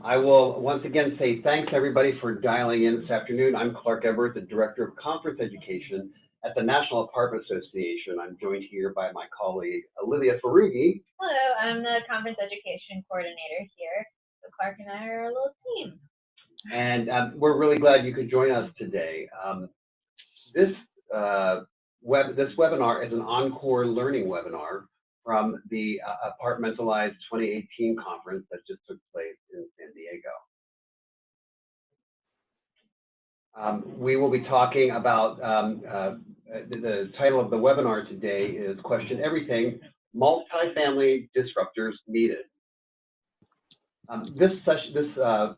I will once again say thanks everybody for dialing in this afternoon. I'm Clark Everett, the Director of Conference Education at the National Apartment Association. I'm joined here by my colleague, Olivia Ferrugi. Hello, I'm the Conference Education Coordinator here. So Clark and I are a little team. And we're really glad you could join us today. This webinar is an Encore learning webinar from the Apartmentalize 2018 conference that just took place in San Diego. We will be talking about, the title of the webinar today is Question Everything, Multifamily Disruptors Needed. This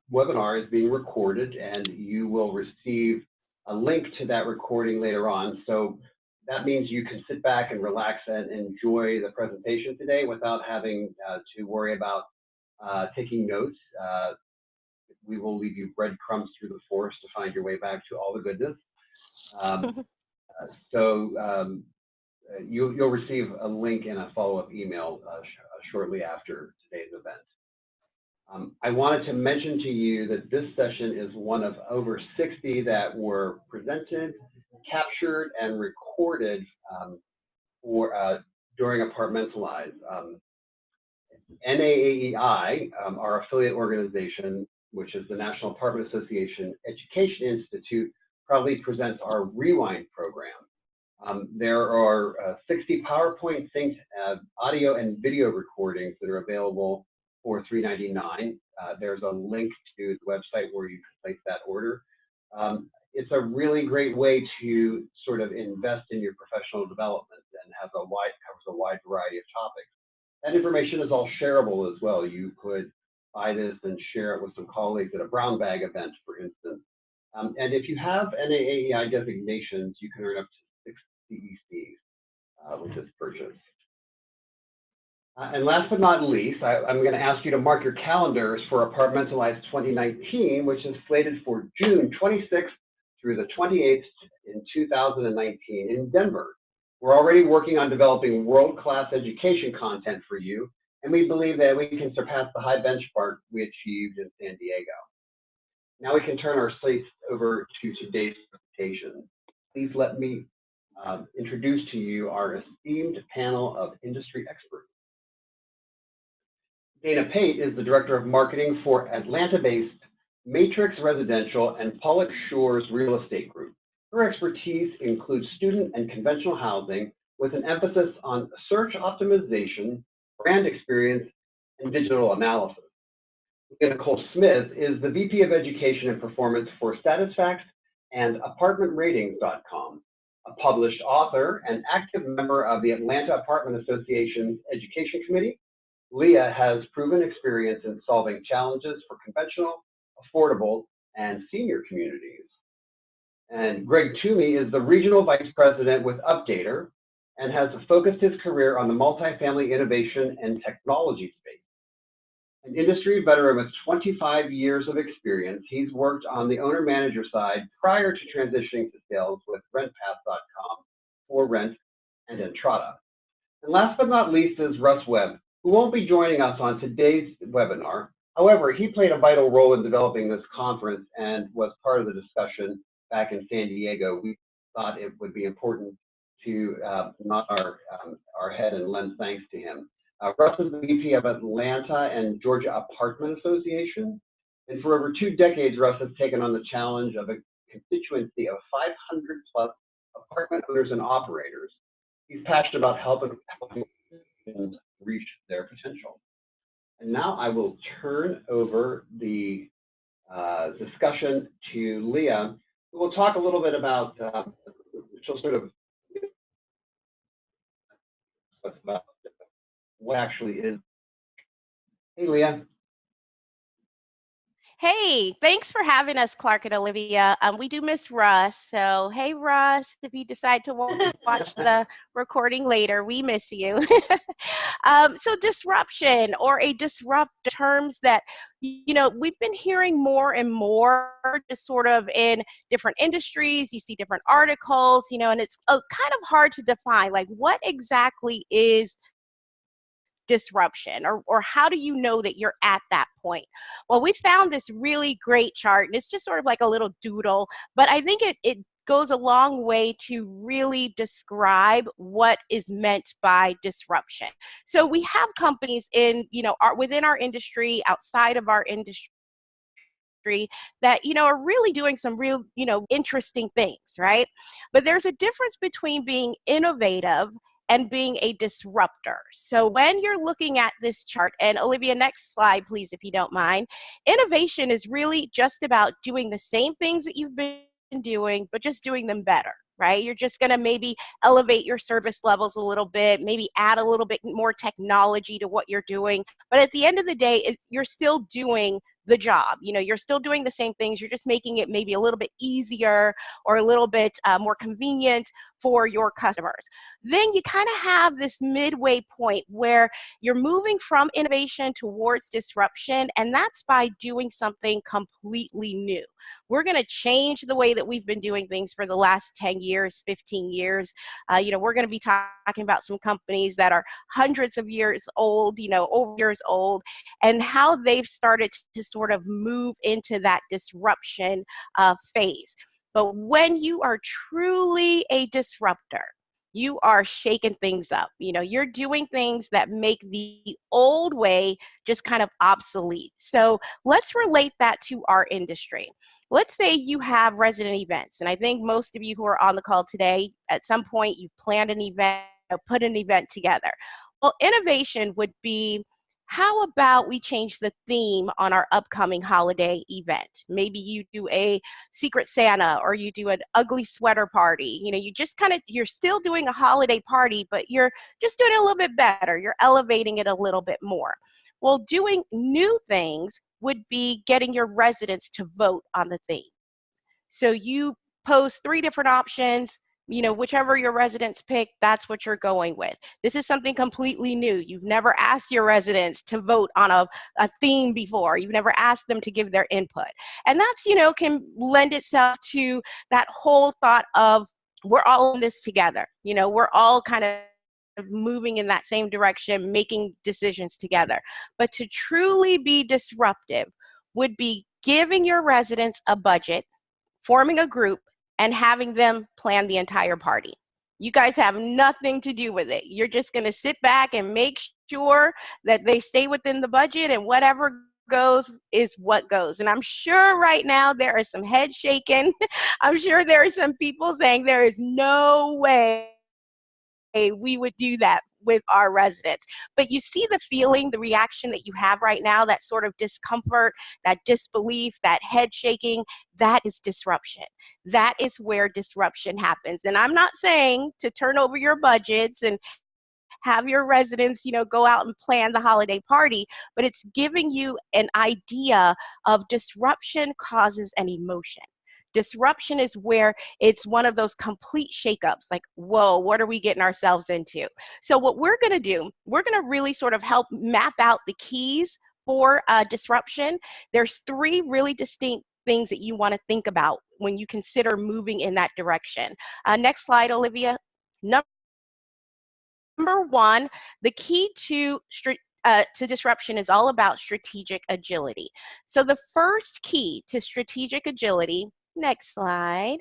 webinar is being recorded, and you will receive a link to that recording later on. So that means you can sit back and relax and enjoy the presentation today without having to worry about taking notes. We will leave you breadcrumbs through the forest to find your way back to all the goodness. You'll receive a link and a follow-up email shortly after today's event. I wanted to mention to you that this session is one of over 60 that were presented, captured, and recorded during Apartmentalize. NAAEI, our affiliate organization, which is the National Apartment Association Education Institute, proudly presents our Rewind program. There are 60 PowerPoint synced audio and video recordings that are available for $3.99. There's a link to the website where you can place that order. It's a really great way to sort of invest in your professional development and covers a wide variety of topics. That information is all shareable as well. You could buy this and share it with some colleagues at a brown bag event, for instance. And if you have NAAEI designations, you can earn up to 6 CECs with this purchase. And last but not least, I'm going to ask you to mark your calendars for Apartmentalize 2019, which is slated for June 26th through the 28th in 2019 in Denver. We're already working on developing world-class education content for you, and we believe that we can surpass the high benchmark we achieved in San Diego. Now we can turn our slates over to today's presentation. Please let me introduce to you our esteemed panel of industry experts. Dana Pate is the Director of Marketing for Atlanta-based Matrix Residential and Pollock Shores Real Estate Group. Her expertise includes student and conventional housing with an emphasis on search optimization, brand experience, and digital analysis. Nicole Smith is the VP of Education and Performance for Satisfax and ApartmentRatings.com. A published author and active member of the Atlanta Apartment Association's Education Committee, Leah has proven experience in solving challenges for conventional, affordable, and senior communities. And Greg Toomey is the Regional Vice President with Updater and has focused his career on the multifamily innovation and technology space. An industry veteran with 25 years of experience, he's worked on the owner-manager side prior to transitioning to sales with RentPath.com, For Rent, and Entrata. And last but not least is Russ Webb, who won't be joining us on today's webinar. However, he played a vital role in developing this conference and was part of the discussion back in San Diego. We thought it would be important to nod our head and lend thanks to him. Russ is the VP of Atlanta and Georgia Apartment Association. And for over 2 decades, Russ has taken on the challenge of a constituency of 500 plus apartment owners and operators. He's passionate about helping reach their potential. And now I will turn over the discussion to Leah, who will talk a little bit about, she'll sort of about what actually is. Hey, Leah. Hey, thanks for having us, Clark and Olivia. We do miss Russ. So, hey, Russ, if you decide to watch the recording later, we miss you. So disruption or a disrupt terms that, you know, we've been hearing more and more just sort of in different industries. You see different articles, you know, and it's kind of hard to define, like, what exactly is disruption, or how do you know that you're at that point? Well, we found this really great chart, and it's just sort of like a little doodle, but I think it goes a long way to really describe what is meant by disruption. So we have companies in, within our industry, outside of our industry, that are really doing some real interesting things, right? But there's a difference between being innovative and being a disruptor. So when you're looking at this chart, and Olivia, next slide please, if you don't mind. Innovation is really just about doing the same things that you've been doing, but just doing them better, right? You're just going to maybe elevate your service levels a little bit, maybe add a little bit more technology to what you're doing. But at the end of the day, you're still doing the job. You're still doing the same things. You're just making it maybe a little bit easier or a little bit more convenient for your customers. Then you kind of have this midway point where you're moving from innovation towards disruption, and that's by doing something completely new. We're going to change the way that we've been doing things for the last 10 years, 15 years. We're going to be talking about some companies that are hundreds of years old, over years old, and how they've started to sort of move into that disruption phase. But when you are truly a disruptor, you are shaking things up. You're doing things that make the old way just kind of obsolete. So let's relate that to our industry. Let's say you have resident events, and I think most of you who are on the call today, at some point you've planned an event or put an event together. Well, innovation would be, how about we change the theme on our upcoming holiday event? Maybe you do a Secret Santa, or you do an ugly sweater party. You're still doing a holiday party, but you're just doing it a little bit better. You're elevating it a little bit more. Well, doing new things would be getting your residents to vote on the theme. So you pose 3 different options. Whichever your residents pick, that's what you're going with. This is something completely new. You've never asked your residents to vote on a theme before. You've never asked them to give their input. And that's, can lend itself to that whole thought of, we're all in this together. We're all kind of moving in that same direction, making decisions together. But to truly be disruptive would be giving your residents a budget, forming a group, and having them plan the entire party. You guys have nothing to do with it. You're just going to sit back and make sure that they stay within the budget, and whatever goes is what goes. And I'm sure right now there are some head shaking. I'm sure there are some people saying there is no way we would do that with our residents. But you see the feeling, the reaction that you have right now, that sort of discomfort, that disbelief, that head shaking, that is disruption. That is where disruption happens. And I'm not saying to turn over your budgets and have your residents, go out and plan the holiday party, but it's giving you an idea of disruption causes an emotion. Disruption is where it's one of those complete shakeups, like, whoa, what are we getting ourselves into? So what we're going to do, we're going to really sort of help map out the keys for disruption. There's 3 really distinct things that you want to think about when you consider moving in that direction. Next slide, Olivia. Number 1, the key to disruption is all about strategic agility. So the first key to strategic agility, next slide,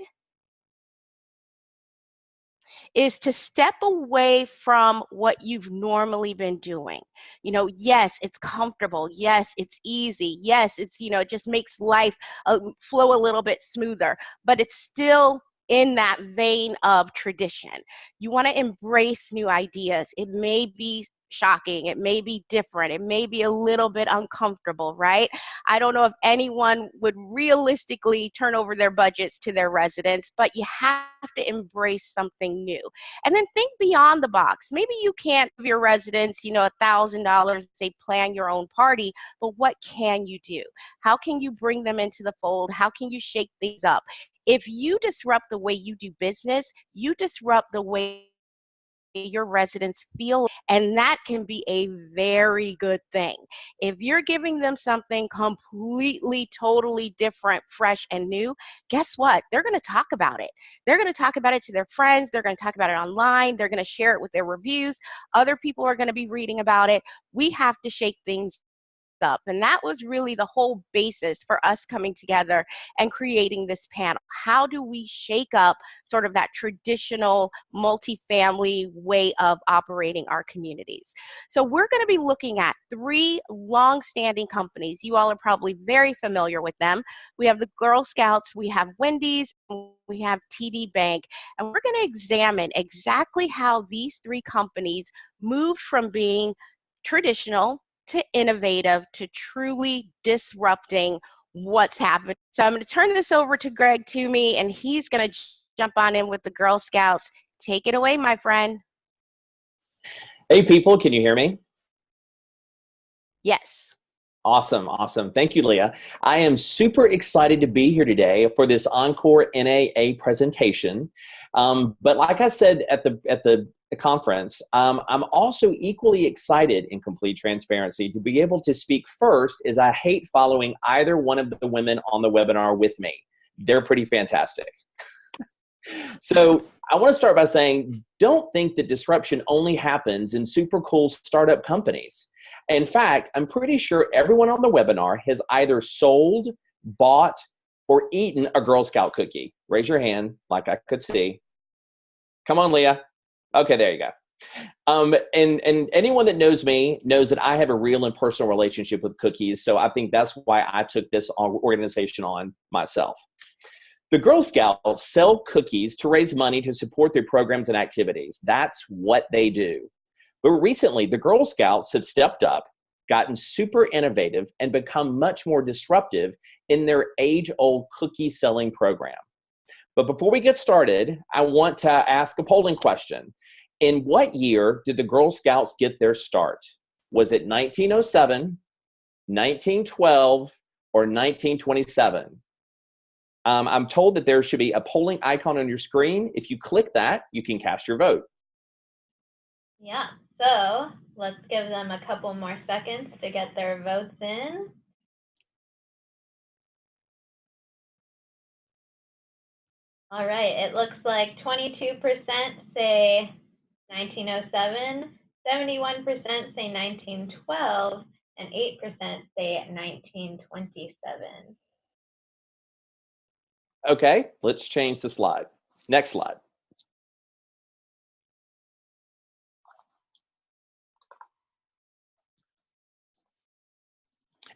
is to step away from what you've normally been doing. Yes, it's comfortable. Yes, it's easy. Yes, it's, it just makes life flow a little bit smoother, but it's still in that vein of tradition. You want to embrace new ideas. It may be shocking. It may be different. It may be a little bit uncomfortable, right? I don't know if anyone would realistically turn over their budgets to their residents, but you have to embrace something new. And then think beyond the box. Maybe you can't give your residents, $1,000, say plan your own party, but what can you do? How can you bring them into the fold? How can you shake things up? If you disrupt the way you do business, you disrupt the way your residents feel, and that can be a very good thing. If you're giving them something completely, totally different, fresh, and new, guess what? They're going to talk about it. They're going to talk about it to their friends. They're going to talk about it online. They're going to share it with their reviews. Other people are going to be reading about it. We have to shake things up. And that was really the whole basis for us coming together and creating this panel. How do we shake up sort of that traditional multifamily way of operating our communities? So we're going to be looking at 3 long-standing companies. You all are probably very familiar with them. We have the Girl Scouts, we have Wendys, we have TD Bank, and we're going to examine exactly how these 3 companies moved from being traditional to innovative to truly disrupting what's happening. So I'm going to turn this over to Greg Toomey, and he's going to jump on in with the Girl Scouts. Take it away, my friend. Hey, people, can you hear me? Yes. Awesome, awesome. Thank you, Leah. I am super excited to be here today for this Encore NAA presentation. But like I said at the conference, I'm also equally excited, in complete transparency, to be able to speak first, as I hate following either one of the women on the webinar with me. They're pretty fantastic. So I want to start by saying, don't think that disruption only happens in super cool startup companies. In fact, I'm pretty sure everyone on the webinar has either sold, bought, or eaten a Girl Scout cookie. Raise your hand, like I could see. Come on, Leah. Okay, there you go. And anyone that knows me knows that I have a real and personal relationship with cookies, so I think that's why I took this organization on myself. The Girl Scouts sell cookies to raise money to support their programs and activities. That's what they do. But recently, the Girl Scouts have stepped up, gotten super innovative, and become much more disruptive in their age-old cookie selling program. But before we get started, I want to ask a polling question. In what year did the Girl Scouts get their start? Was it 1907, 1912, or 1927? I'm told that there should be a polling icon on your screen. If you click that, you can cast your vote. Yeah, so let's give them a couple more seconds to get their votes in. All right, it looks like 22% say 1907, 71% say 1912, and 8% say 1927. Okay, let's change the slide. Next slide.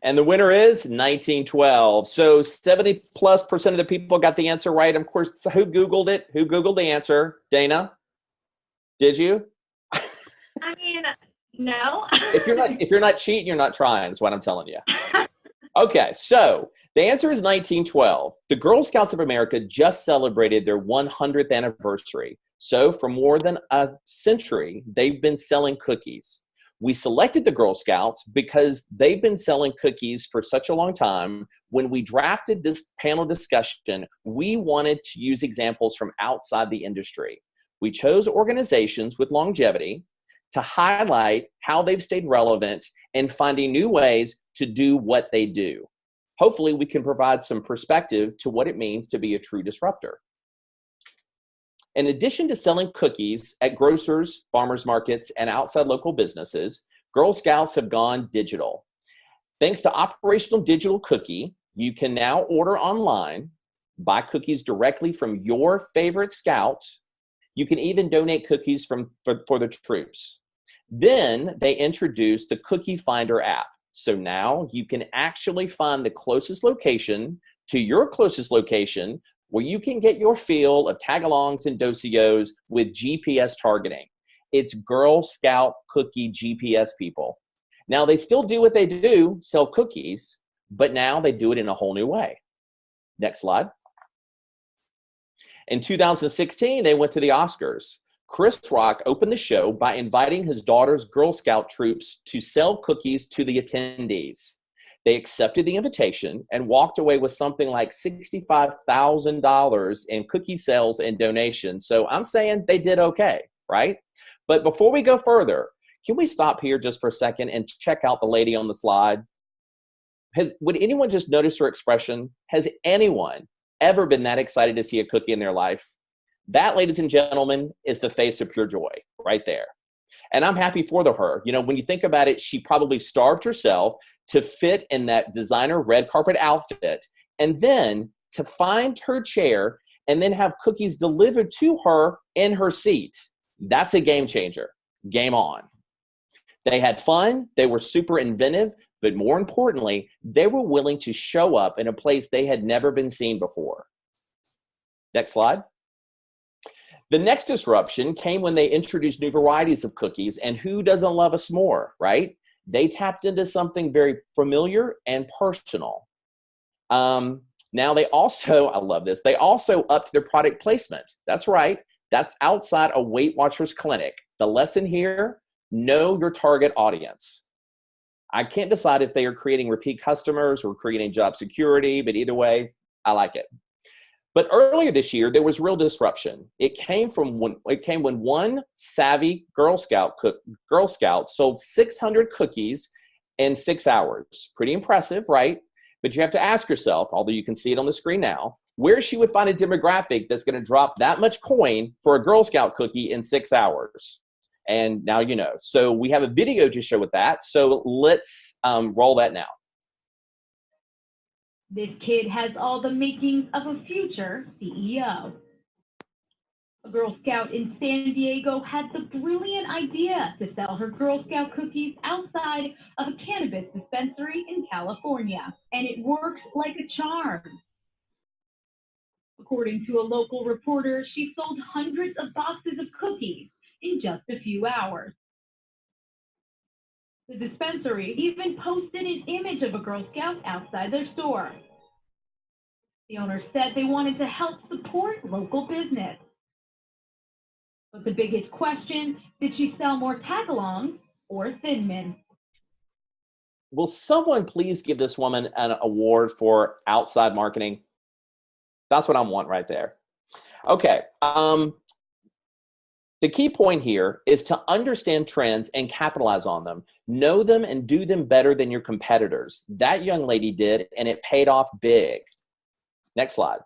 And the winner is 1912. So 70+% of the people got the answer right. Of course, who Googled it? Who Googled the answer? Dana? Did you? I mean, no. If you're not cheating, you're not trying, is what I'm telling you. Okay, so the answer is 1912. The Girl Scouts of America just celebrated their 100th anniversary. So for more than a century, they've been selling cookies. We selected the Girl Scouts because they've been selling cookies for such a long time. When we drafted this panel discussion, we wanted to use examples from outside the industry. We chose organizations with longevity to highlight how they've stayed relevant and finding new ways to do what they do. Hopefully, we can provide some perspective to what it means to be a true disruptor. In addition to selling cookies at grocers, farmers markets, and outside local businesses, Girl Scouts have gone digital. Thanks to Operational Digital Cookie, you can now order online, buy cookies directly from your favorite scouts. You can even donate cookies for the troops. Then they introduced the Cookie Finder app. So now you can actually find the closest location to your closest location where you can get your fill of tag-alongs and docios with GPS targeting. It's Girl Scout Cookie GPS, people. Now, they still do what they do, sell cookies, but now they do it in a whole new way. Next slide. In 2016, they went to the Oscars. Chris Rock opened the show by inviting his daughter's Girl Scout troops to sell cookies to the attendees. They accepted the invitation and walked away with something like $65,000 in cookie sales and donations. So I'm saying they did okay, right? But before we go further, can we stop here just for a second and check out the lady on the slide? Would anyone just notice her expression? Has anyone ever been that excited to see a cookie in their life? That, ladies and gentlemen, is the face of pure joy right there. And I'm happy for her. You know, when you think about it, she probably starved herself to fit in that designer red carpet outfit, and then to find her chair and then have cookies delivered to her in her seat. That's a game changer. Game on. They had fun. They were super inventive. But more importantly, they were willing to show up in a place they had never been seen before. Next slide. The next disruption came when they introduced new varieties of cookies, and who doesn't love a s'more, right? They tapped into something very familiar and personal. Now they also, I love this, they also upped their product placement. That's right. That's outside a Weight Watchers clinic. The lesson here, know your target audience. I can't decide if they are creating repeat customers or creating job security, but either way, I like it. But earlier this year, there was real disruption. It came when one savvy Girl Scout sold 600 cookies in 6 hours. Pretty impressive, right? But you have to ask yourself, although you can see it on the screen now, where she would find a demographic that's going to drop that much coin for a Girl Scout cookie in 6 hours. And now you know. So we have a video to show with that. So let's roll that now. This kid has all the makings of a future CEO. A Girl Scout in San Diego had the brilliant idea to sell her Girl Scout cookies outside of a cannabis dispensary in California, and it works like a charm. According to a local reporter, she sold hundreds of boxes of cookies in just a few hours. The dispensary even posted an image of a Girl Scout outside their store. The owner said they wanted to help support local business. But the biggest question, did she sell more tag-alongs or Thin Mints? Will someone please give this woman an award for outside marketing? That's what I want right there. Okay. The key point here is to understand trends and capitalize on them. Know them and do them better than your competitors. That young lady did, and it paid off big. Next slide.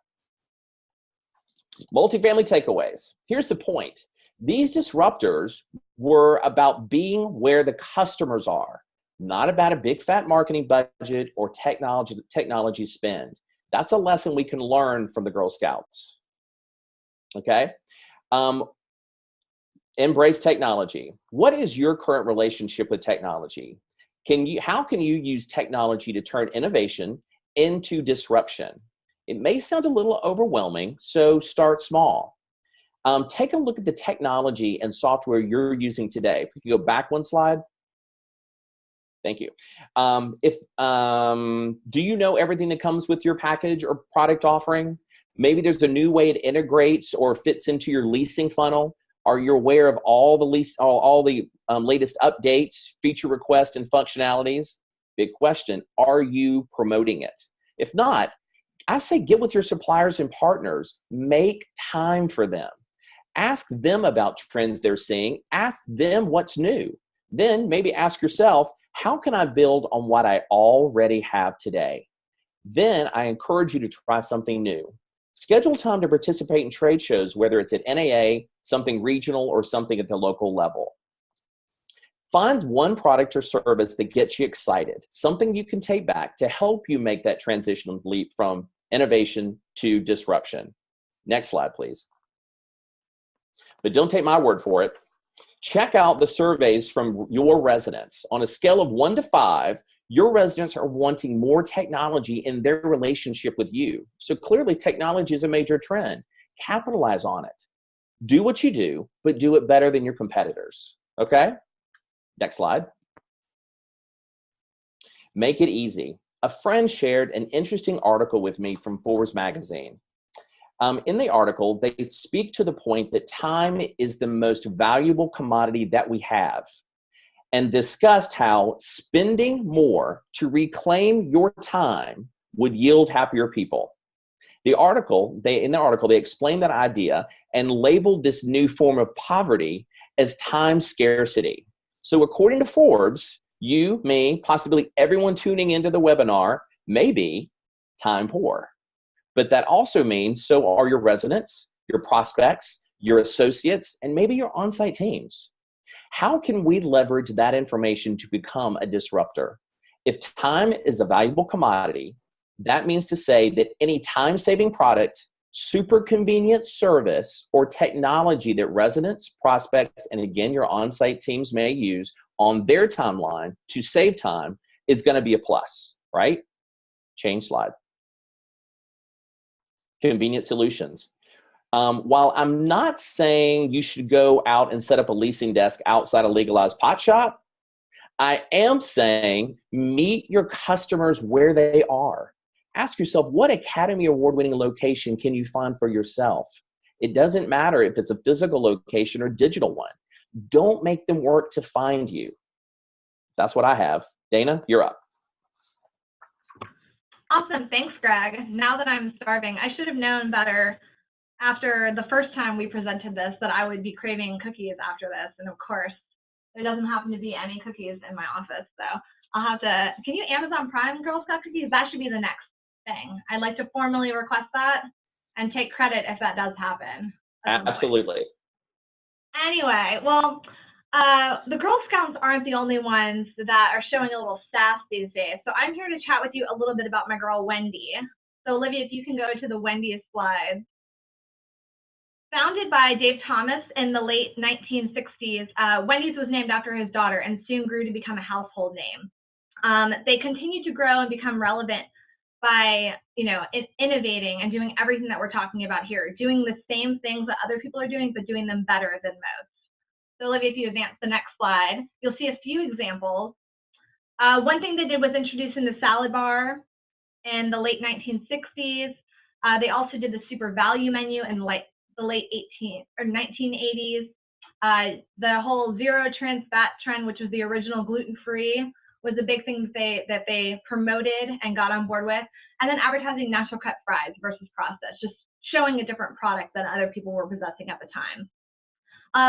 Multifamily takeaways. Here's the point. These disruptors were about being where the customers are, not about a big fat marketing budget or technology spend. That's a lesson we can learn from the Girl Scouts. Okay? Embrace technology. What is your current relationship with technology? How can you use technology to turn innovation into disruption? It may sound a little overwhelming, so start small. Take a look at the technology and software you're using today. If we could go back one slide. Thank you. Do you know everything that comes with your package or product offering? Maybe there's a new way it integrates or fits into your leasing funnel. Are you aware of all the latest updates, feature requests, and functionalities? Big question. Are you promoting it? If not, I say get with your suppliers and partners. Make time for them. Ask them about trends they're seeing. Ask them what's new. Then maybe ask yourself, how can I build on what I already have today? Then I encourage you to try something new. Schedule time to participate in trade shows, whether it's at NAA, something regional, or something at the local level. Find one product or service that gets you excited, something you can take back to help you make that transition leap from innovation to disruption. Next slide, please. But don't take my word for it. Check out the surveys from your residents. On a scale of 1 to 5, your residents are wanting more technology in their relationship with you. So clearly, technology is a major trend. Capitalize on it. Do what you do, but do it better than your competitors. Okay? Next slide. Make it easy. A friend shared an interesting article with me from Forbes magazine. In the article, they speak to the point that time is the most valuable commodity that we have, and discussed how spending more to reclaim your time would yield happier people. In the article, they explained that idea and labeled this new form of poverty as time scarcity. So according to Forbes, you, me, possibly everyone tuning into the webinar may be time poor. But that also means so are your residents, your prospects, your associates, and maybe your on-site teams. How can we leverage that information to become a disruptor? If time is a valuable commodity, that means to say that any time-saving product, super convenient service, or technology that residents, prospects, and again, your on-site teams may use on their timeline to save time is going to be a plus, right? Change slide. Convenient solutions. While I'm not saying you should go out and set up a leasing desk outside a legalized pot shop, I am saying meet your customers where they are. Ask yourself, what Academy Award-winning location can you find for yourself? It doesn't matter if it's a physical location or digital one. Don't make them work to find you. That's what I have. Dana, you're up. Awesome. Thanks, Greg. Now that I'm starving, I should have known better after the first time we presented this that I would be craving cookies after this. And of course, there doesn't happen to be any cookies in my office. So I'll have to, can you Amazon Prime Girl Scout cookies? That should be the next thing. I'd like to formally request that and take credit if that does happen. Absolutely. Anyway, well, the Girl Scouts aren't the only ones that are showing a little sass these days. So I'm here to chat with you a little bit about my girl, Wendy. So Olivia, if you can go to the Wendys slide. Founded by Dave Thomas in the late 1960s, Wendys was named after his daughter and soon grew to become a household name. They continue to grow and become relevant by, innovating and doing everything that we're talking about here, doing the same things that other people are doing, but doing them better than most. So Olivia, if you advance the next slide, you'll see a few examples. One thing they did was introducing the salad bar in the late 1960s. They also did the super value menu in the late 1980s. The whole zero trans fat trend, which was the original gluten-free, was a big thing that they promoted and got on board with. And then advertising natural cut fries versus processed, just showing a different product than other people were possessing at the time.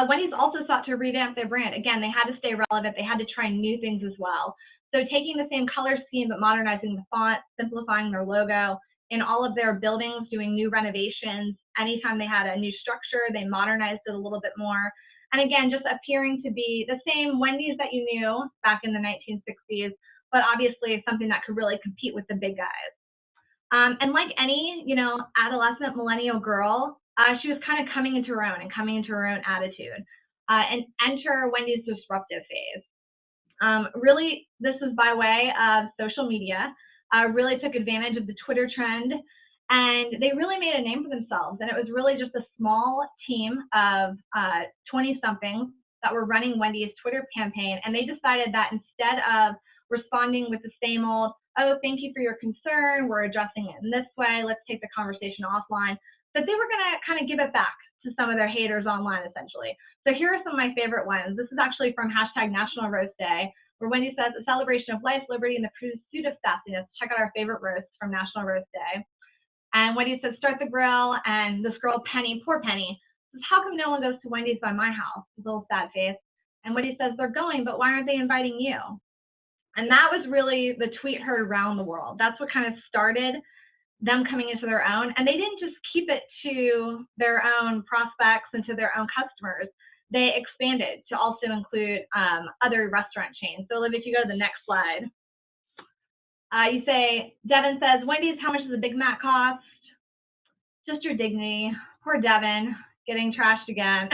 Wendy's also sought to revamp their brand. Again, they had to stay relevant. They had to try new things as well. So taking the same color scheme, but modernizing the font, simplifying their logo, in all of their buildings, doing new renovations. Anytime they had a new structure, they modernized it a little bit more. And again, just appearing to be the same Wendy's that you knew back in the 1960s, but obviously something that could really compete with the big guys. And like any, adolescent millennial girl, she was kind of coming into her own and coming into her own attitude. And enter Wendy's disruptive phase. Really, this is by way of social media. Really took advantage of the Twitter trend, and they really made a name for themselves. And it was really just a small team of 20-somethings that were running Wendy's Twitter campaign, and they decided that instead of responding with the same old, oh, thank you for your concern, we're addressing it in this way, let's take the conversation offline, that they were gonna kind of give it back to some of their haters online, essentially. So here are some of my favorite ones. This is actually from #National Roast Day, where Wendy says, a celebration of life, liberty, and the pursuit of sassiness. Check out our favorite roast from National Roast Day. And Wendy says, start the grill. And this girl, Penny, poor Penny, says, how come no one goes to Wendy's by my house? With a little sad face. And Wendy says, they're going, but why aren't they inviting you? And that was really the tweet heard around the world. That's what kind of started them coming into their own. And they didn't just keep it to their own prospects and to their own customers. They expanded to also include other restaurant chains. So Olivia, if you go to the next slide. You say, Devin says, Wendy's, how much does a Big Mac cost? Just your dignity. Poor Devin, getting trashed again.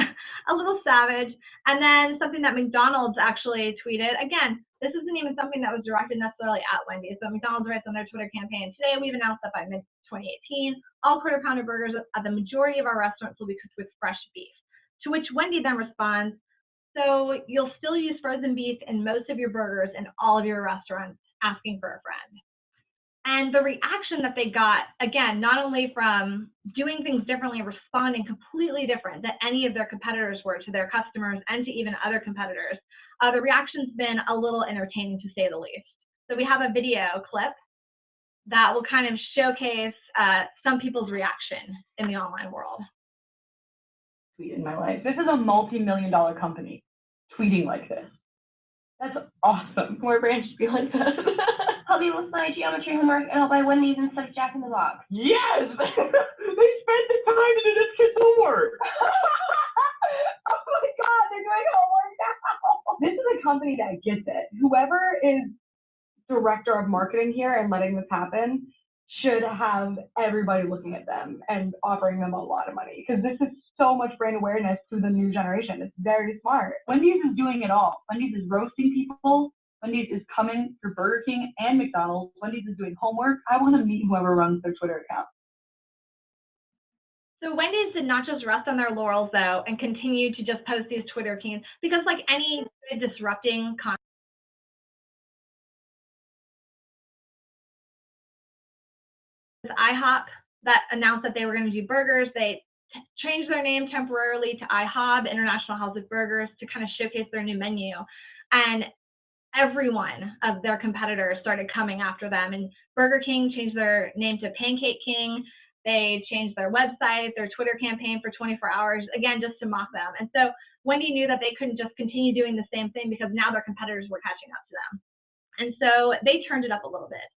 A little savage. And then something that McDonald's actually tweeted. Again, this isn't even something that was directed necessarily at Wendy's. So McDonald's writes on their Twitter campaign, today we've announced that by mid-2018, all quarter pounder burgers at the majority of our restaurants will be cooked with fresh beef. To which Wendy then responds, so you'll still use frozen beef in most of your burgers in all of your restaurants, asking for a friend. And the reaction that they got, again, not only from doing things differently and responding completely different than any of their competitors were to their customers and to even other competitors, the reaction's been a little entertaining to say the least. So we have a video clip that will kind of showcase some people's reaction in the online world. tweet in my life. This is a multi-million-dollar company tweeting like this. That's awesome. More brands should be like that. Help me with my geometry homework and I'll buy Wendys instead of Jack in the Box. Yes! They spent the time to do this kid's homework. Oh my God, they're doing homework now. This is a company that gets it. Whoever is director of marketing here and letting this happen should have everybody looking at them and offering them a lot of money, because this is so much brand awareness to the new generation. It's very smart. Wendy's is doing it all. Wendy's is roasting people. Wendy's is coming through Burger King and McDonald's. Wendy's is doing homework. I want to meet whoever runs their Twitter account. So Wendys did not just rest on their laurels, though, and continue to just post these Twitter kings, because like any good disrupting content, IHOP that announced that they were going to do burgers. They changed their name temporarily to IHOB, International House of Burgers, to kind of showcase their new menu. And every one of their competitors started coming after them. And Burger King changed their name to Pancake King. They changed their website, their Twitter campaign for 24 hours, again, just to mock them. And so Wendy knew that they couldn't just continue doing the same thing, because now their competitors were catching up to them. And so they turned it up a little bit,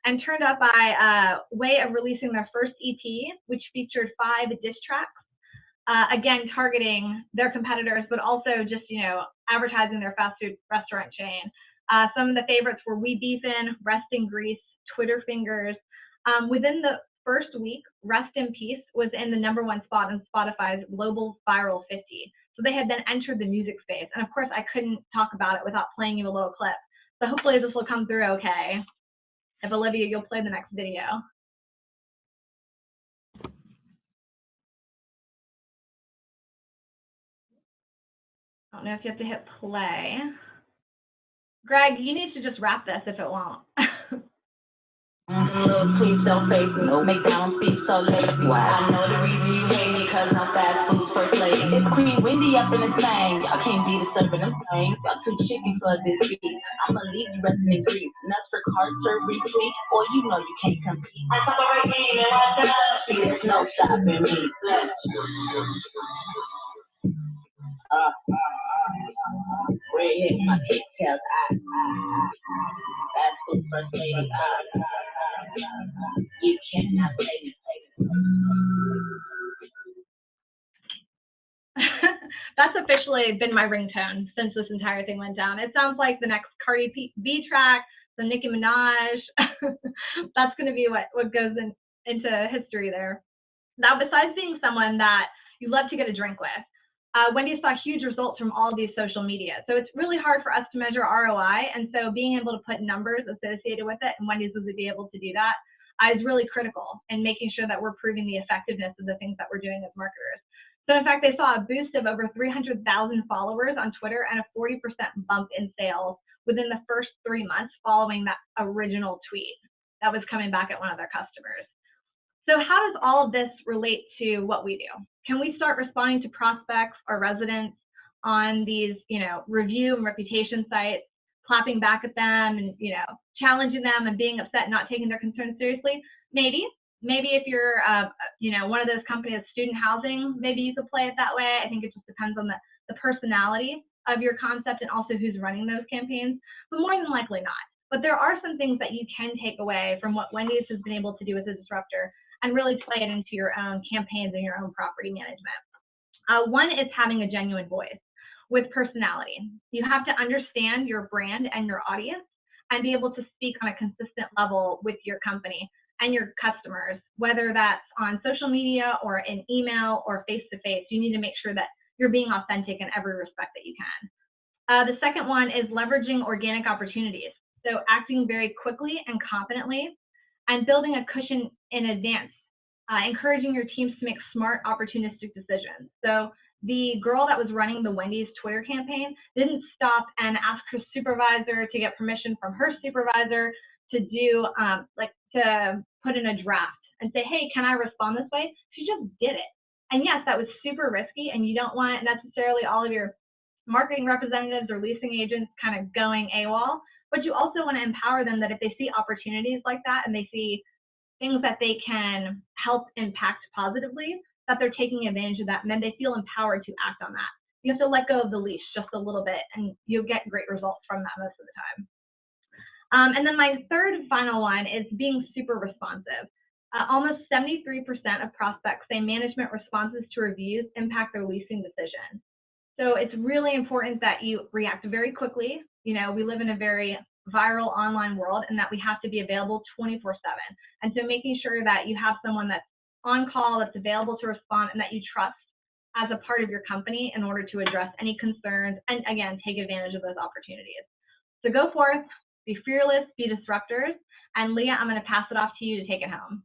and turned up by way of releasing their first EP, which featured 5 diss tracks, again, targeting their competitors, but also just, you know, advertising their fast food restaurant chain. Some of the favorites were We Beefin', Rest in Grease, Twitter Fingers. Within the first week, Rest in Peace was in the #1 spot on Spotify's Global Viral 50. So they had then entered the music space. And of course, I couldn't talk about it without playing you a little clip. So hopefully this will come through okay. If Olivia, you'll play the next video. I don't know if you have to hit play. Greg, you need to just wrap this if it won't. Little tweet so face, no McDonald's beef so lazy. I know the reason you hate me, cause I'm fast food's first lady. It's Queen Wendy up in the thing. Y'all can't be disturbing them things. Y'all too chicken for this beat. I'ma leave you resting in grief. Nuts for card surgery, tweet, boy, you know you can't compete. I talk about game and watch out. There's no stopping me. Red my pigtails, fast food first lady. You cannot play me. That's officially been my ringtone since this entire thing went down. It sounds like the next Cardi B track, the Nicki Minaj. That's going to be what goes into history there. Now, besides being someone that you love to get a drink with, Wendy saw huge results from all of these social media. So it's really hard for us to measure ROI. And so being able to put numbers associated with it, and Wendy's was to be able to do that, is really critical in making sure that we're proving the effectiveness of the things that we're doing as marketers. So in fact, they saw a boost of over 300,000 followers on Twitter and a 40% bump in sales within the first 3 months following that original tweet that was coming back at one of their customers. So how does all of this relate to what we do? Can we start responding to prospects or residents on these, review and reputation sites, clapping back at them and, challenging them and being upset and not taking their concerns seriously? Maybe if you're, one of those companies, student housing, maybe you could play it that way. I think it just depends on the personality of your concept and also who's running those campaigns, but more than likely not. But there are some things that you can take away from what Wendys has been able to do as a disruptor and really play it into your own campaigns and your own property management. One is having a genuine voice with personality. You have to understand your brand and your audience and be able to speak on a consistent level with your company and your customers, whether that's on social media or in email or face-to-face. You need to make sure that you're being authentic in every respect that you can. The second one is leveraging organic opportunities. So acting very quickly and confidently and building a cushion in advance, encouraging your teams to make smart, opportunistic decisions. So the girl that was running the Wendy's Twitter campaign didn't stop and ask her supervisor to get permission from her supervisor to do, to put in a draft and say, hey, can I respond this way? She just did it. And yes, that was super risky, and you don't want necessarily all of your marketing representatives or leasing agents kind of going AWOL, but you also want to empower them that if they see opportunities like that and they see things that they can help impact positively, that they're taking advantage of that, and then they feel empowered to act on that. You have to let go of the leash just a little bit, and you'll get great results from that most of the time. And then my third and final one is being super responsive. Almost 73% of prospects say management responses to reviews impact their leasing decision. So it's really important that you react very quickly. You know, we live in a very viral online world, and that we have to be available 24/7. And so making sure that you have someone that's on call, that's available to respond, and that you trust as a part of your company in order to address any concerns and, again, take advantage of those opportunities. So go forth, be fearless, be disruptors. And Leah, I'm going to pass it off to you to take it home.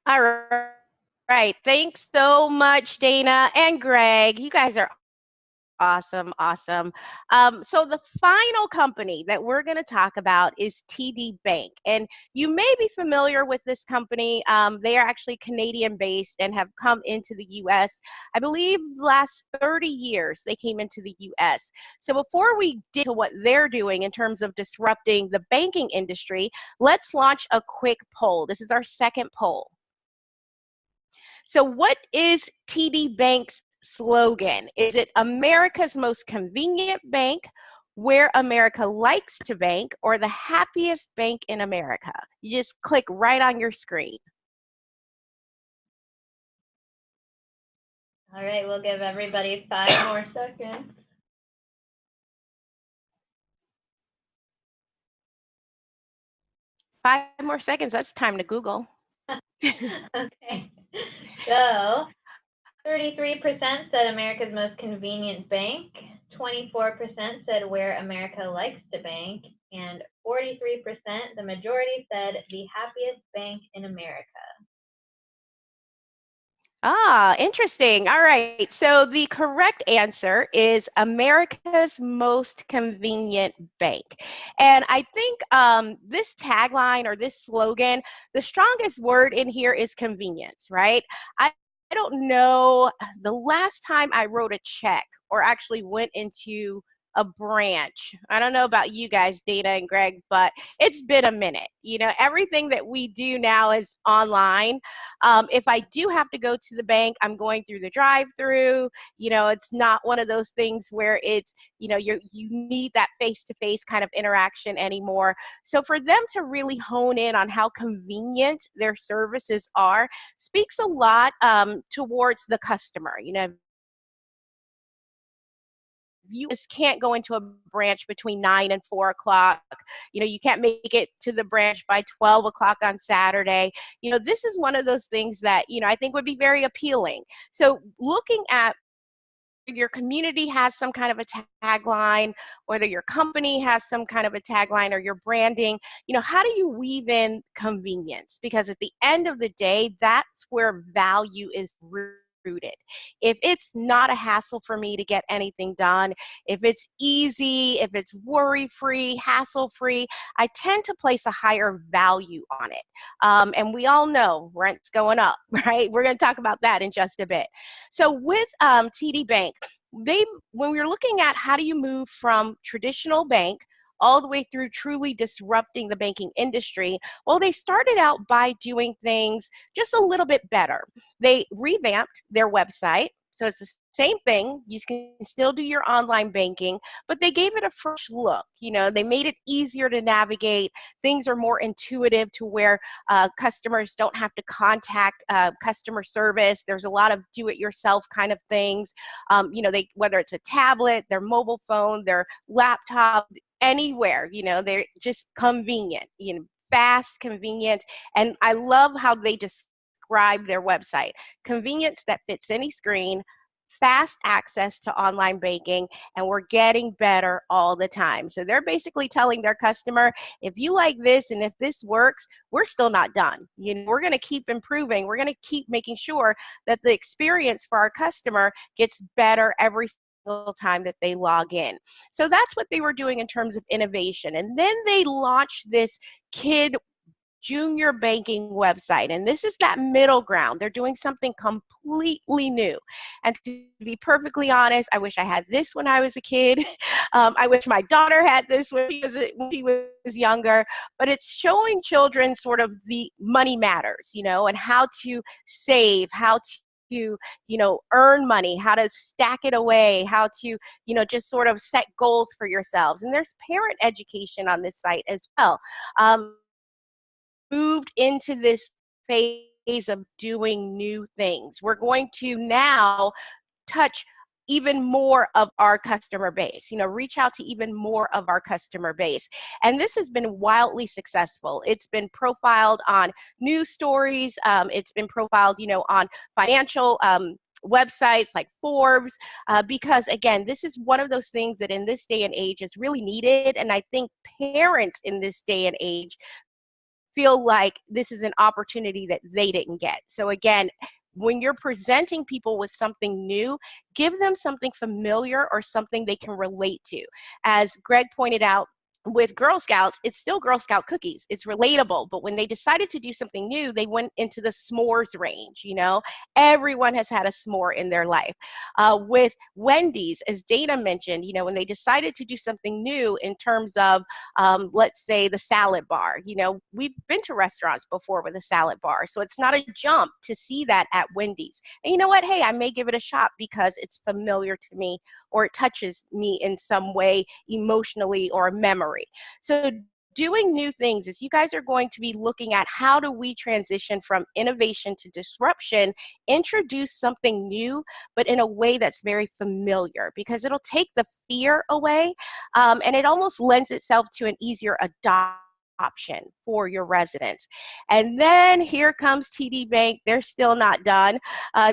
All right. Thanks so much, Dana and Greg. You guys are awesome. So the final company that we're going to talk about is TD Bank. And you may be familiar with this company. They are actually Canadian based and have come into the US. I believe last 30 years they came into the US. So before we get to what they're doing in terms of disrupting the banking industry, let's launch a quick poll. This is our second poll. So what is TD Bank's slogan? Is it America's most convenient bank, where America likes to bank, or the happiest bank in America? You just click right on your screen. All right, we'll give everybody 5 more seconds. Five more seconds, that's time to Google. Okay, so 33% said America's most convenient bank, 24% said where America likes to bank, and 43%, the majority, said the happiest bank in America. Ah, interesting. All right. So the correct answer is America's most convenient bank. And I think this tagline or this slogan, the strongest word in here is convenience, right? I don't know the last time I wrote a check or actually went into a branch. I don't know about you guys, Dana and Greg, but it's been a minute. You know, everything that we do now is online. If I do have to go to the bank, I'm going through the drive-through. You know, it's not one of those things where it's, you know, you need that face-to-face kind of interaction anymore. So for them to really hone in on how convenient their services are speaks a lot towards the customer. You know, you just can't go into a branch between 9 and 4 o'clock. You know, you can't make it to the branch by 12 o'clock on Saturday. You know, this is one of those things that, you know, I think would be very appealing. So looking at your community has some kind of a tagline, whether your company has some kind of a tagline or your branding, you know, how do you weave in convenience? Because at the end of the day, that's where value is rooted. If it's not a hassle for me to get anything done, if it's easy, if it's worry-free, hassle-free, I tend to place a higher value on it. And we all know rent's going up, right? We're going to talk about that in just a bit. So with TD Bank, when we're looking at how do you move from traditional bank all the way through truly disrupting the banking industry, well, they started out by doing things just a little bit better. They revamped their website. So it's the same thing. You can still do your online banking, but they gave it a fresh look. You know, they made it easier to navigate. Things are more intuitive to where customers don't have to contact customer service. There's a lot of do-it-yourself kind of things. You know, whether it's a tablet, their mobile phone, their laptop, anywhere, you know, they're just convenient, you know, fast, convenient. And I love how they describe their website. Convenience that fits any screen, fast access to online banking, and we're getting better all the time. So they're basically telling their customer, if you like this and if this works, we're still not done. You know, we're going to keep improving. We're going to keep making sure that the experience for our customer gets better every time that they log in. So that's what they were doing in terms of innovation. And then they launched this kid junior banking website. And this is that middle ground. They're doing something completely new. And to be perfectly honest, I wish I had this when I was a kid. I wish my daughter had this when she was younger. But it's showing children sort of the money matters, you know, and how to save, how to earn money, how to stack it away, how to, just sort of set goals for yourselves. And there's parent education on this site as well. Moved into this phase of doing new things. We're going to now touch even more of our customer base, reach out to even more of our customer base. And this has been wildly successful. It's been profiled on news stories. It's been profiled, on financial websites like Forbes, because again, this is one of those things that in this day and age is really needed. And I think parents in this day and age feel like this is an opportunity that they didn't get. So again, when you're presenting people with something new, give them something familiar or something they can relate to. As Greg pointed out, with Girl Scouts, it's still Girl Scout cookies. It's relatable, but when they decided to do something new, they went into the s'mores range, Everyone has had a s'more in their life. With Wendys, as Dana mentioned, when they decided to do something new in terms of, let's say, the salad bar, we've been to restaurants before with a salad bar, so it's not a jump to see that at Wendys. And you know what? Hey, I may give it a shot because it's familiar to me or it touches me in some way emotionally or memory. So doing new things is you guys are going to be looking at how do we transition from innovation to disruption, introduce something new, but in a way that's very familiar because it'll take the fear away and it almost lends itself to an easier option for your residents. And then here comes TD Bank. They're still not done.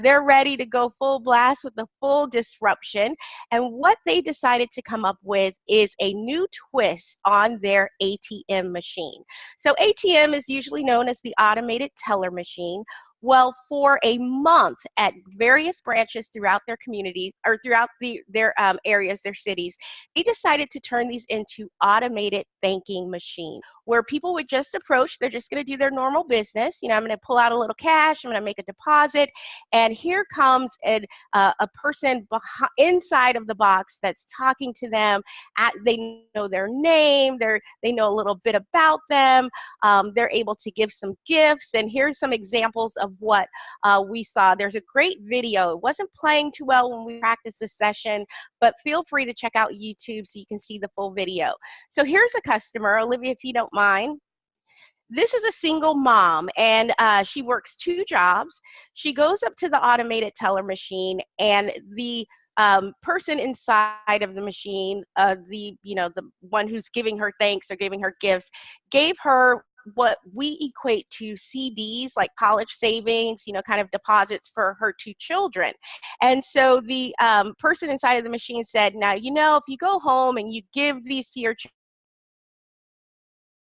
They're ready to go full blast with the full disruption. And what they decided to come up with is a new twist on their ATM machine. So ATM is usually known as the automated teller machine. Well, for a month at various branches throughout their communities or throughout their areas, their cities, they decided to turn these into automated banking machines where people would just approach, they're just going to do their normal business. I'm going to pull out a little cash, I'm going to make a deposit, and here comes a person inside of the box that's talking to them. They know their name, they know a little bit about them, they're able to give some gifts, and here's some examples of what we saw. There's a great video. It wasn't playing too well when we practiced this session, but feel free to check out YouTube so you can see the full video. So here's a customer, Olivia, if you don't mind. This is a single mom, and she works 2 jobs. She goes up to the automated teller machine, and the person inside of the machine, the one who's giving her thanks or giving her gifts, gave her what we equate to CDs, like college savings, kind of deposits for her 2 children. And so the person inside of the machine said, now, if you go home and you give these to your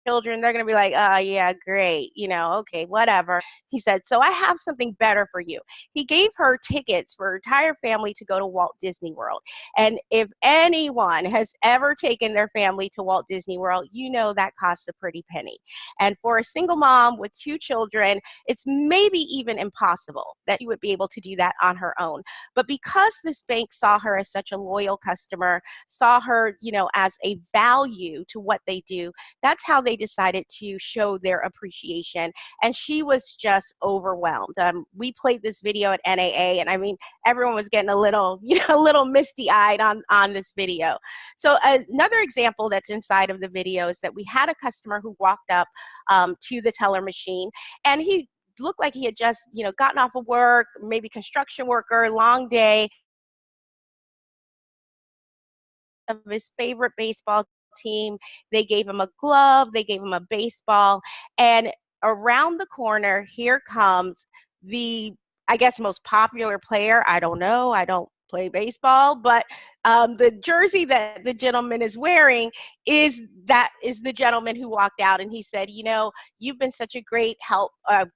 children, they're going to be like, oh, yeah, great, okay, whatever. He said, so I have something better for you. He gave her tickets for her entire family to go to Walt Disney World. And if anyone has ever taken their family to Walt Disney World, that costs a pretty penny. And for a single mom with 2 children, it's maybe even impossible that you would be able to do that on her own. But because this bank saw her as such a loyal customer, saw her, as a value to what they do, that's how they decided to show their appreciation. And she was just overwhelmed. We played this video at NAA, and I mean, everyone was getting a little, a little misty-eyed on this video. So another example that's inside of the video is that we had a customer who walked up to the teller machine, and he looked like he had just, gotten off of work, maybe construction worker, long day, of his favorite baseball team. They gave him a glove, they gave him a baseball, and around the corner, here comes the, I guess, most popular player. I don't know, I don't play baseball, but the jersey that the gentleman is wearing is the gentleman who walked out, and he said, you've been such a great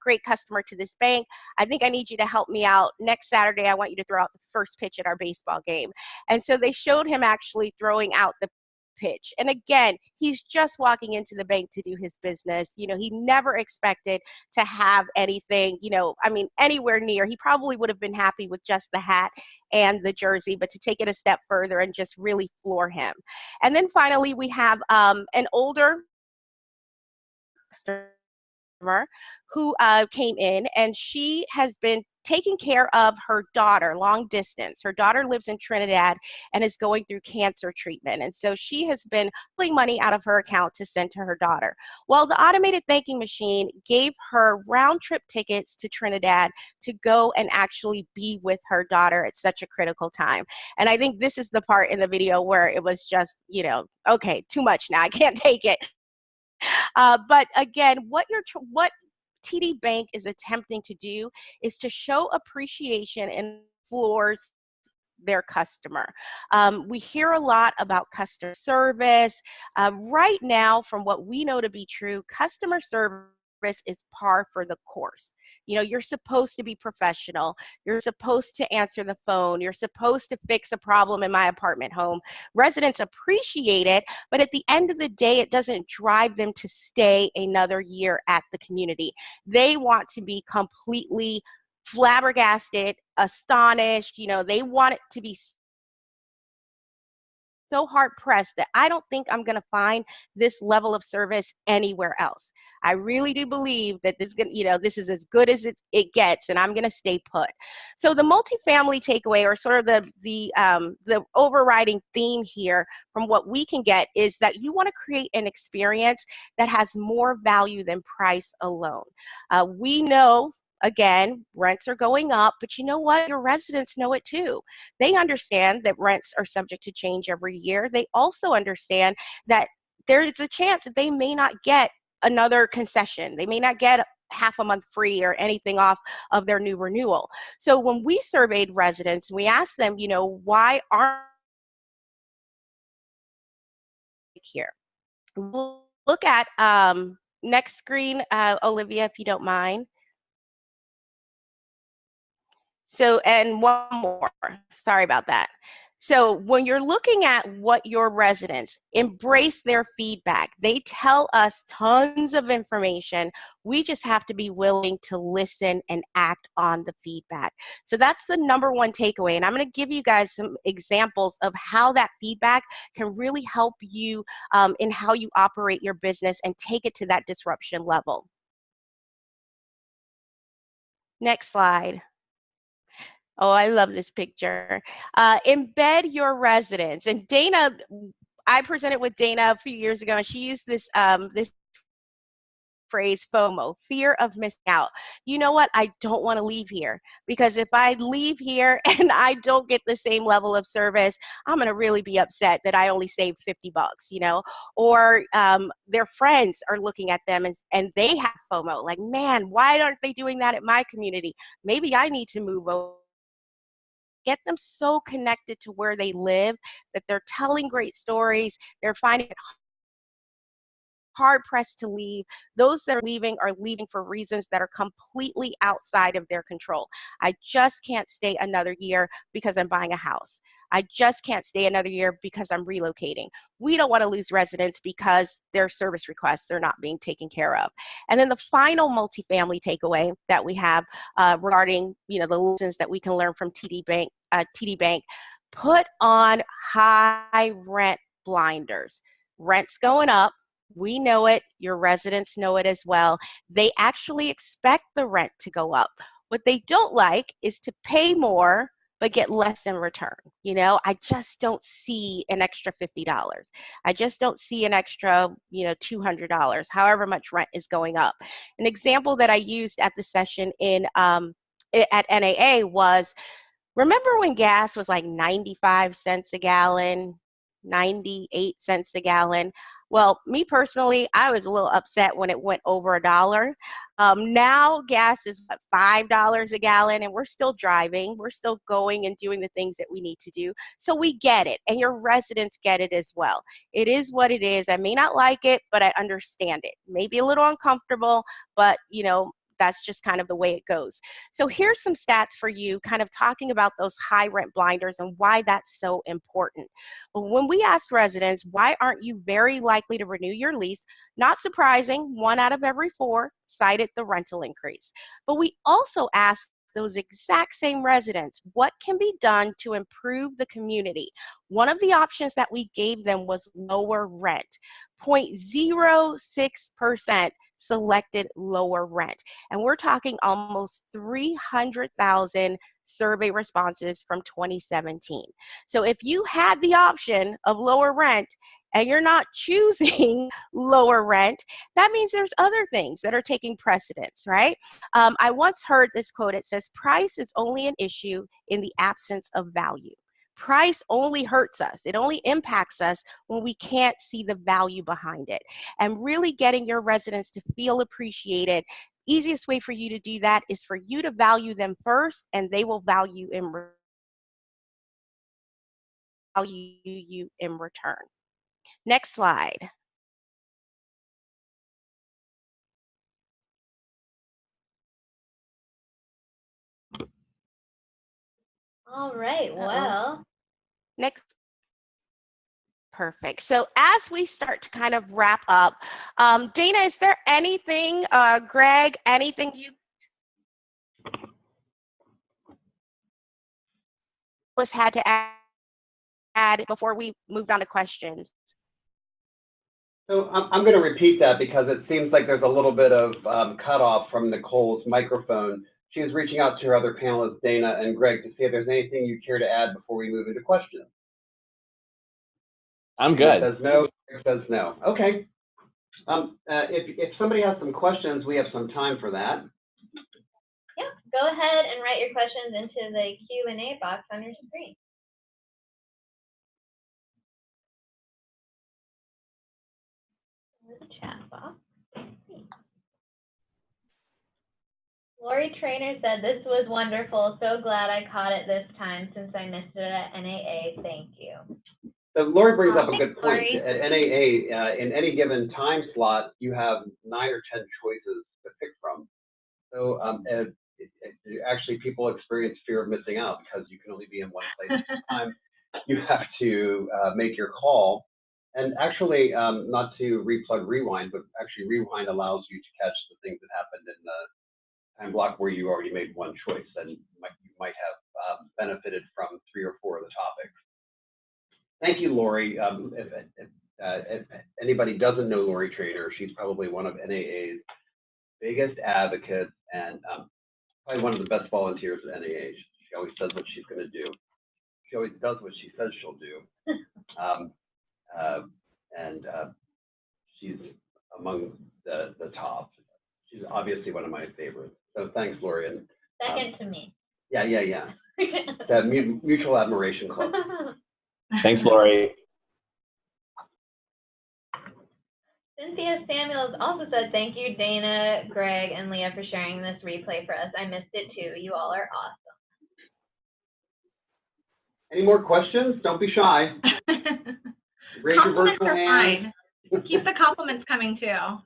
great customer to this bank. I think I need you to help me out. Next Saturday, I want you to throw out the first pitch at our baseball game. And so they showed him actually throwing out the pitch. And again, he's just walking into the bank to do his business. You know, he never expected to have anything, you know, I mean, anywhere near. He probably would have been happy with just the hat and the jersey, but to take it a step further and just really floor him. And then finally, we have an older customer who came in, and she has been taking care of her daughter long distance. Her daughter lives in Trinidad and is going through cancer treatment. And so she has been pulling money out of her account to send to her daughter. Well, the automated thanking machine gave her round trip tickets to Trinidad to go and actually be with her daughter at such a critical time. And I think this is the part in the video where it was just, you know, okay, too much now, I can't take it. But again, what TD Bank is attempting to do is to show appreciation and floors their customer. We hear a lot about customer service. Right now, from what we know to be true, customer service is par for the course. You know, you're supposed to be professional. You're supposed to answer the phone. You're supposed to fix a problem in my apartment home. Residents appreciate it, but at the end of the day, it doesn't drive them to stay another year at the community. They want to be completely flabbergasted, astonished. You know, they want it to be so hard pressed that I don't think I'm going to find this level of service anywhere else. I really do believe that this is as good as it gets, and I'm going to stay put. So the multifamily takeaway, or sort of the overriding theme here from what we can get, is that you want to create an experience that has more value than price alone. We know, again, rents are going up, but you know what? Your residents know it too. They understand that rents are subject to change every year. They also understand that there is a chance that they may not get another concession. They may not get half a month free or anything off of their new renewal. So when we surveyed residents, we asked them, you know, why aren't here? We'll look at next screen, Olivia, if you don't mind. So, and one more, sorry about that. So when you're looking at what your residents embrace their feedback, they tell us tons of information. We just have to be willing to listen and act on the feedback. So that's the number one takeaway. And I'm going to give you guys some examples of how that feedback can really help you in how you operate your business and take it to that disruption level. Next slide. Oh, I love this picture. Embed your residents. And Dana, I presented with Dana a few years ago, and she used this this phrase, FOMO, fear of missing out. You know what? I don't want to leave here, because if I leave here and I don't get the same level of service, I'm going to really be upset that I only saved $50, you know, or their friends are looking at them and they have FOMO, like, man, why aren't they doing that at my community? Maybe I need to move over. Get them so connected to where they live that they're telling great stories. They're finding it hard pressed to leave. Those that are leaving for reasons that are completely outside of their control. I just can't stay another year because I'm buying a house. I just can't stay another year because I'm relocating. We don't want to lose residents because their service requests are not being taken care of. And then the final multifamily takeaway that we have regarding, you know, the lessons that we can learn from TD Bank, put on high rent blinders. Rent's going up. We know it. Your residents know it as well. They actually expect the rent to go up. What they don't like is to pay more but get less in return. You know, I just don't see an extra $50. I just don't see an extra, you know, $200, however much rent is going up. An example that I used at the session at NAA was, remember when gas was like 95 cents a gallon, 98 cents a gallon? Well, me personally, I was a little upset when it went over $1. Now gas is $5 a gallon, and we're still driving. We're still going and doing the things that we need to do. So we get it, and your residents get it as well. It is what it is. I may not like it, but I understand it. Maybe a little uncomfortable, but you know, that's just kind of the way it goes. So here's some stats for you, kind of talking about those high rent blinders and why that's so important. Well, when we asked residents, why aren't you very likely to renew your lease? Not surprising, 1 out of every 4 cited the rental increase. But we also asked those exact same residents, what can be done to improve the community? One of the options that we gave them was lower rent. 0.06% selected lower rent. And we're talking almost 300,000 survey responses from 2017. So if you had the option of lower rent and you're not choosing lower rent, that means there's other things that are taking precedence, right? I once heard this quote. It says, price is only an issue in the absence of value. Price only hurts us. It only impacts us when we can't see the value behind it. And really getting your residents to feel appreciated, easiest way for you to do that is for you to value them first, and they will value you in return. Next slide. All right, well. Next. Perfect. So as we start to kind of wrap up, Dana, is there anything, Greg, anything you had to add before we moved on to questions? So I'm going to repeat that because it seems like there's a little bit of cutoff from Nicole's microphone. She was reaching out to her other panelists, Dana and Greg, to see if there's anything you care to add before we move into questions. I'm good. Greg says no. Greg says no. Okay. If somebody has some questions, we have some time for that. Yeah, go ahead and write your questions into the Q&A box on your screen. The chat box. Lori Trainer said, this was wonderful. So glad I caught it this time since I missed it at NAA. Thank you. So Lori brings up a good point. Lori. At NAA, in any given time slot, you have 9 or 10 choices to pick from. So actually, people experience fear of missing out because you can only be in one place at a time. You have to make your call. And actually, not to replug rewind, but actually rewind allows you to catch the things that happened in the time block where you already made one choice, and you might have benefited from 3 or 4 of the topics. Thank you, Lori. If anybody doesn't know Lori Trainer, she's probably one of NAA's biggest advocates and probably one of the best volunteers at NAA. She always does what she's going to do. She always does what she says she'll do. And she's among the top. She's obviously one of my favorites. So thanks, Lori. And, second to me. Yeah. The Mutual Admiration Club. Thanks, Lori. Cynthia Samuels also said, thank you, Dana, Greg, and Leah for sharing this replay for us. I missed it too. You all are awesome. Any more questions? Don't be shy. Raise your virtual hand. Fine. Keep the compliments coming too.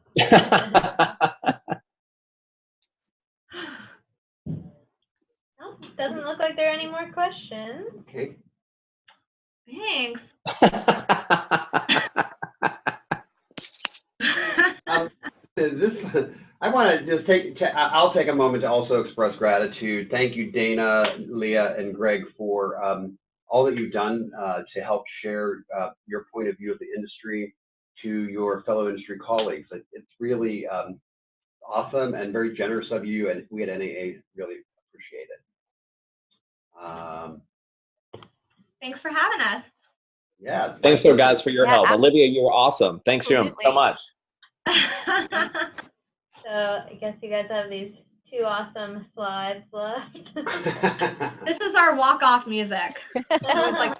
Nope, doesn't look like there are any more questions. Okay. Thanks. I want to just I'll take a moment to also express gratitude. Thank you, Dana, Leah, and Greg for all that you've done to help share your point of view of the industry to your fellow industry colleagues. It's really awesome and very generous of you, and we at NAA really appreciate it. Thanks for having us. Yeah. Thanks, guys, for your help. Absolutely. Olivia, you were awesome. Thanks so much. So I guess you guys have these 2 awesome slides left. This is our walk-off music. I like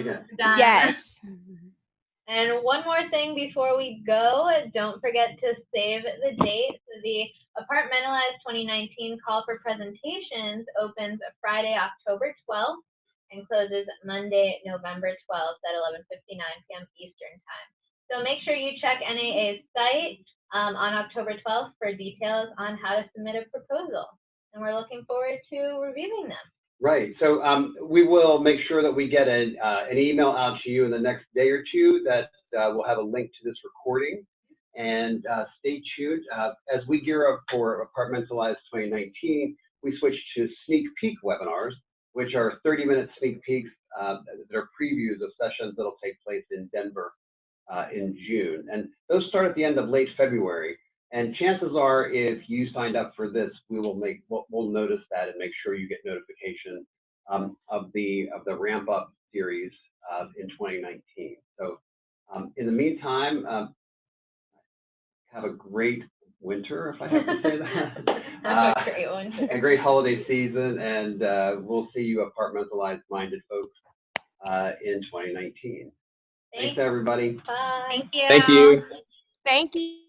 it. Yes. And one more thing before we go, don't forget to save the date. So the Apartmentalize 2019 call for presentations opens Friday, October 12th and closes Monday, November 12th at 11:59 p.m. Eastern Time. So make sure you check NAA's site on October 12th for details on how to submit a proposal. And we're looking forward to reviewing them. Right. So we will make sure that we get an email out to you in the next day or two that will have a link to this recording. And stay tuned. As we gear up for Apartmentalize 2019, we switch to sneak peek webinars, which are 30-minute sneak peeks that are previews of sessions that will take place in Denver in June. And those start at the end of late February. And chances are, if you signed up for this, we'll notice that and make sure you get notification of the ramp up series in 2019. So in the meantime, have a great winter, if I have to say that. Have a great winter. A great holiday season, and we'll see you Apartmentalize-minded folks in 2019. Thanks, everybody. Bye. Thank you. Thank you. Thank you.